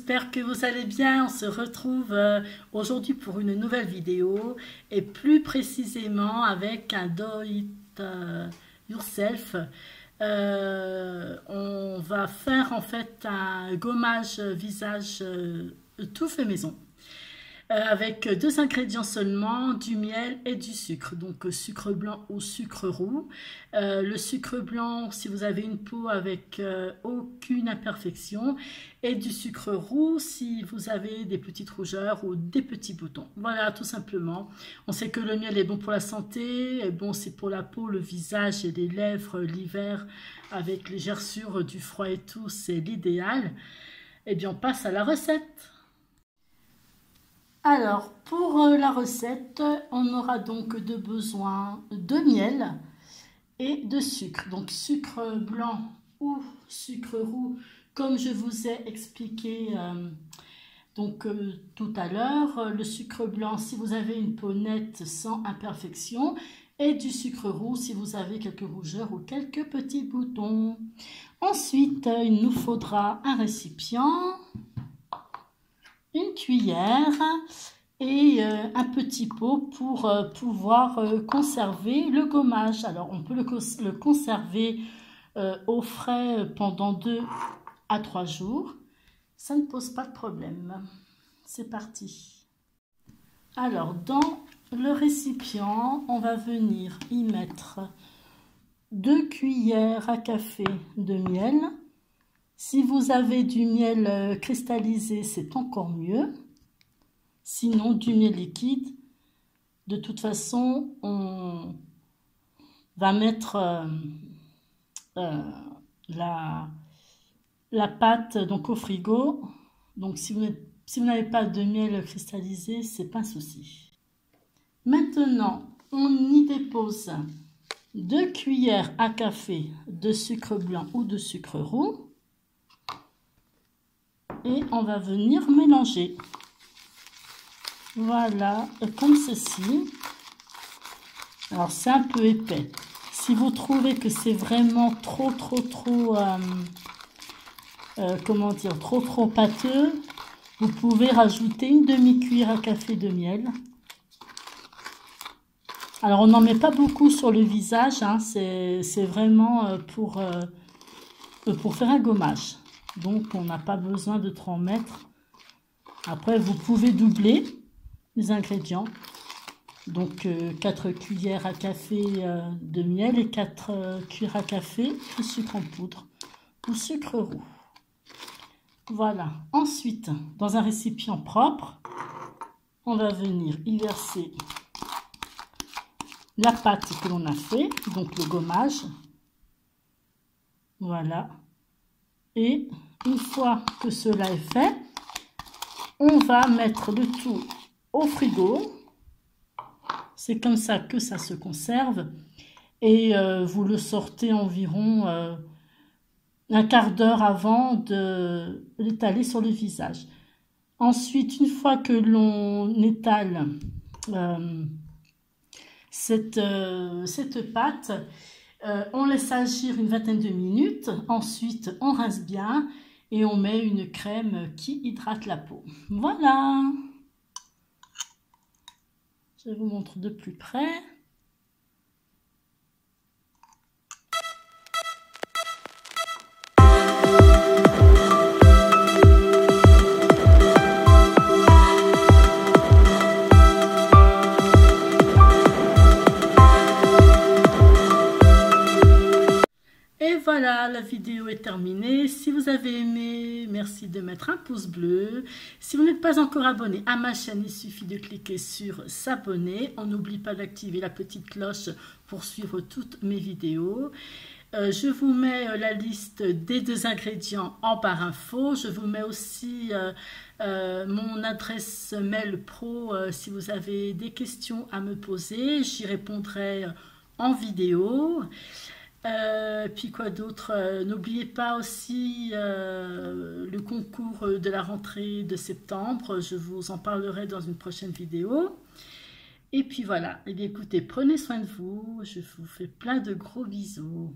j'espère que vous allez bien. On se retrouve aujourd'hui pour une nouvelle vidéo et plus précisément avec un do it yourself. On va faire en fait un gommage visage tout fait maison. Avec deux ingrédients seulement, du miel et du sucre, donc sucre blanc ou sucre roux. Le sucre blanc si vous avez une peau avec aucune imperfection, et du sucre roux si vous avez des petites rougeurs ou des petits boutons. Voilà, tout simplement. On sait que le miel est bon pour la santé, et bon c'est pour la peau, le visage et les lèvres l'hiver avec les gerçures du froid et tout, c'est l'idéal. Et bien on passe à la recette. Alors, pour la recette, on aura donc besoin de miel et de sucre. Donc, sucre blanc ou sucre roux, comme je vous ai expliqué tout à l'heure. Le sucre blanc, si vous avez une peau nette sans imperfection. Et du sucre roux, si vous avez quelques rougeurs ou quelques petits boutons. Ensuite, il nous faudra un récipient, une cuillère et un petit pot pour pouvoir conserver le gommage. Alors on peut le conserver au frais pendant 2 à 3 jours. Ça ne pose pas de problème. C'est parti. Alors dans le récipient, on va venir y mettre 2 cuillères à café de miel. Si vous avez du miel cristallisé, c'est encore mieux. Sinon, du miel liquide. De toute façon, on va mettre la pâte donc, au frigo. Donc, si vous n'avez pas de miel cristallisé, c'est pas un souci. Maintenant, on y dépose 2 cuillères à café de sucre blanc ou de sucre roux. Et on va venir mélanger. Voilà, comme ceci. Alors c'est un peu épais. Si vous trouvez que c'est vraiment trop comment dire, trop pâteux, vous pouvez rajouter une demi-cuillère à café de miel. Alors on n'en met pas beaucoup sur le visage, hein, c'est vraiment pour faire un gommage. Donc, on n'a pas besoin de trop en mettre. Après, vous pouvez doubler les ingrédients. Donc, 4 cuillères à café de miel et 4 cuillères à café de sucre en poudre ou sucre roux. Voilà. Ensuite, dans un récipient propre, on va venir y verser la pâte que l'on a fait, donc le gommage. Voilà. Et une fois que cela est fait, on va mettre le tout au frigo. C'est comme ça que ça se conserve. Et vous le sortez environ un quart d'heure avant de l'étaler sur le visage. Ensuite, une fois que l'on étale cette pâte, on laisse agir une vingtaine de minutes. Ensuite, on rince bien et on met une crème qui hydrate la peau. Voilà. Je vous montre de plus près. Voilà, la vidéo est terminée. Si vous avez aimé, merci de mettre un pouce bleu. Si vous n'êtes pas encore abonné à ma chaîne, il suffit de cliquer sur s'abonner. On n'oublie pas d'activer la petite cloche pour suivre toutes mes vidéos. Je vous mets la liste des 2 ingrédients en barre info. Je vous mets aussi mon adresse mail pro si vous avez des questions à me poser. J'y répondrai en vidéo. Puis quoi d'autre, n'oubliez pas aussi le concours de la rentrée de septembre, je vous en parlerai dans une prochaine vidéo. Et puis voilà, et bien écoutez, prenez soin de vous, je vous fais plein de gros bisous.